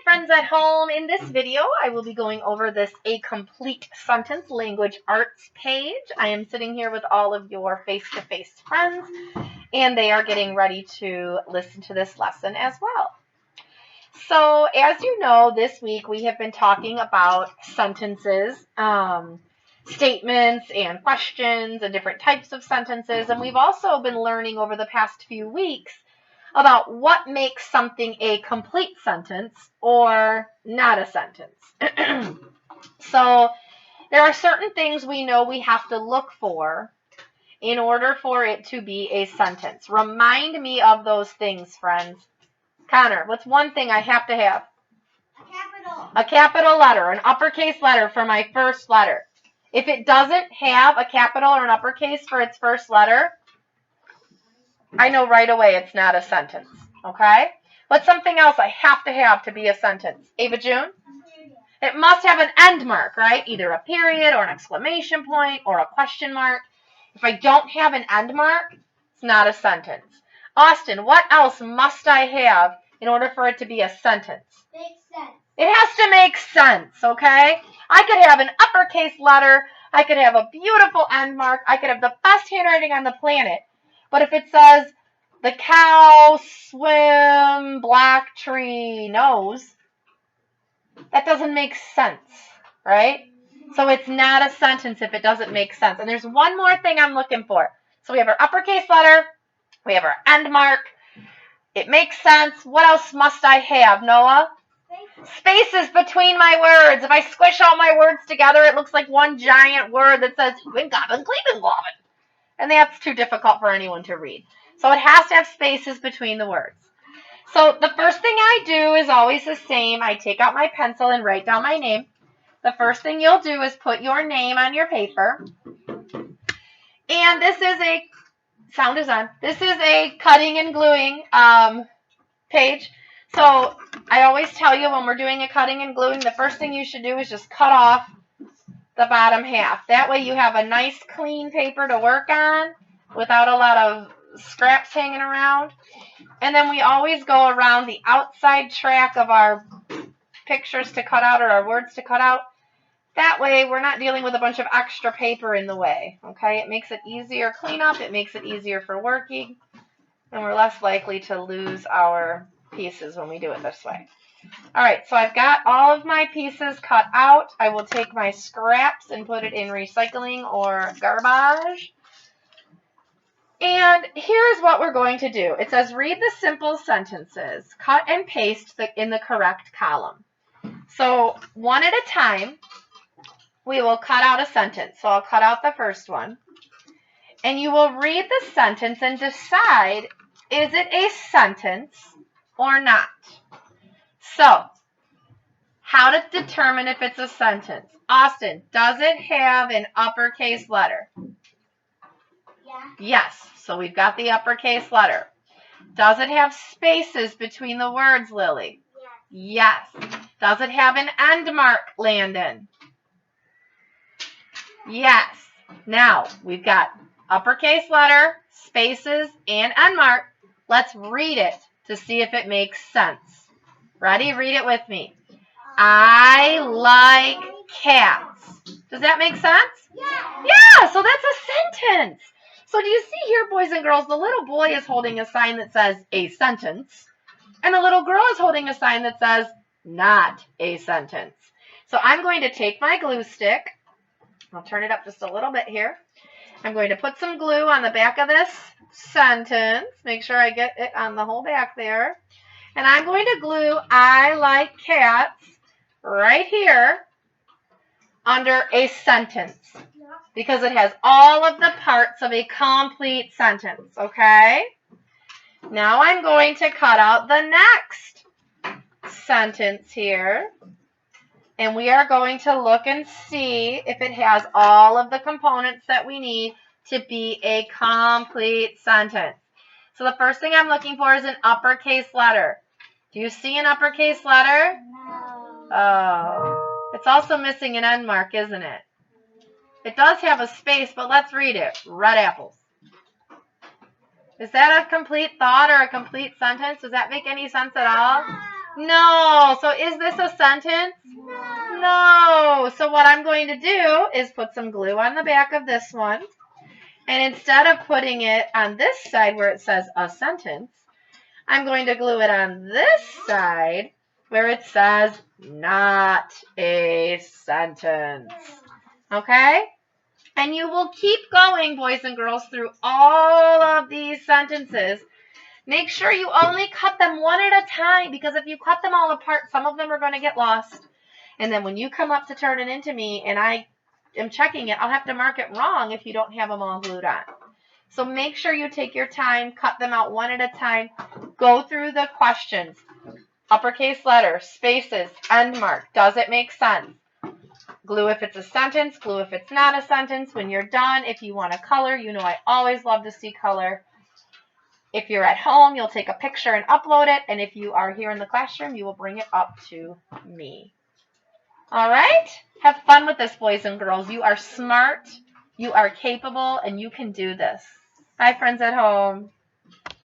friends at home. In this video, I will be going over this A Complete Sentence Language Arts page. I am sitting here with all of your face-to-face friends, and they are getting ready to listen to this lesson as well. So, as you know, this week we have been talking about sentences, statements and questions and different types of sentences, and we've also been learning over the past few weeks about what makes something a complete sentence or not a sentence. So there are certain things we know we have to look for in order for it to be a sentence. Remind me of those things, friends. Connor, what's one thing I have to have? A capital. A capital letter, an uppercase letter for my first letter. If it doesn't have a capital or an uppercase for its first letter, I know right away it's not a sentence, okay? What's something else I have to be a sentence? Ava June? It must have an end mark, right? Either a period or an exclamation point or a question mark. If I don't have an end mark, it's not a sentence. Austin, what else must I have in order for it to be a sentence? Makes sense. It has to make sense, okay? I could have an uppercase letter. I could have a beautiful end mark. I could have the best handwriting on the planet. But if it says, the cow swim black tree knows, that doesn't make sense, right? So it's not a sentence if it doesn't make sense. And there's one more thing I'm looking for. So we have our uppercase letter. We have our end mark. It makes sense. What else must I have, Noah? Spaces between my words. If I squish all my words together, it looks like one giant word that says, Wingobbin, Cleveland. And that's too difficult for anyone to read. So it has to have spaces between the words. So the first thing I do is always the same. I take out my pencil and write down my name. The first thing you'll do is put your name on your paper. And this is a, sound is on, this is a cutting and gluing page. So I always tell you when we're doing a cutting and gluing, the first thing you should do is just cut off the bottom half. That way you have a nice clean paper to work on without a lot of scraps hanging around. And then we always go around the outside track of our pictures to cut out or our words to cut out. That way we're not dealing with a bunch of extra paper in the way. Okay, it makes it easier cleanup, it makes it easier for working, and we're less likely to lose our pieces when we do it this way. Alright, so I've got all of my pieces cut out. I will take my scraps and put it in recycling or garbage. And here's what we're going to do. It says read the simple sentences. Cut and paste in the correct column. So one at a time, we will cut out a sentence. So I'll cut out the first one. And you will read the sentence and decide, is it a sentence or not? So, how to determine if it's a sentence? Austin, does it have an uppercase letter? Yeah. Yes, so we've got the uppercase letter. Does it have spaces between the words, Lily? Yeah. Yes. Does it have an end mark, Landon? Yes. Now, we've got uppercase letter, spaces, and end mark. Let's read it to see if it makes sense. Ready? Read it with me. I like cats. Does that make sense? Yeah. Yeah, so that's a sentence. So do you see here, boys and girls, the little boy is holding a sign that says a sentence, and the little girl is holding a sign that says not a sentence. So I'm going to take my glue stick. I'll turn it up just a little bit here. I'm going to put some glue on the back of this sentence. Make sure I get it on the whole back there. And I'm going to glue I like cats right here under a sentence because it has all of the parts of a complete sentence, okay? Now I'm going to cut out the next sentence here. And we are going to look and see if it has all of the components that we need to be a complete sentence. So the first thing I'm looking for is an uppercase letter. Do you see an uppercase letter? No. Oh, it's also missing an end mark, isn't it? It does have a space, but let's read it. Red apples. Is that a complete thought or a complete sentence? Does that make any sense at all? No. So is this a sentence? No. So what I'm going to do is put some glue on the back of this one. And instead of putting it on this side where it says a sentence, I'm going to glue it on this side where it says not a sentence. Okay? And you will keep going, boys and girls, through all of these sentences. Make sure you only cut them one at a time, because if you cut them all apart, some of them are going to get lost. And then when you come up to turn it into me and I am checking it, I'll have to mark it wrong if you don't have them all glued on. So make sure you take your time, cut them out one at a time, go through the questions. Uppercase letters, spaces, end mark. Does it make sense? Glue if it's a sentence, glue if it's not a sentence. When you're done, if you want to color, you know I always love to see color. If you're at home, you'll take a picture and upload it. And if you are here in the classroom, you will bring it up to me. All right? Have fun with this, boys and girls. You are smart, you are capable, and you can do this. Bye, friends at home.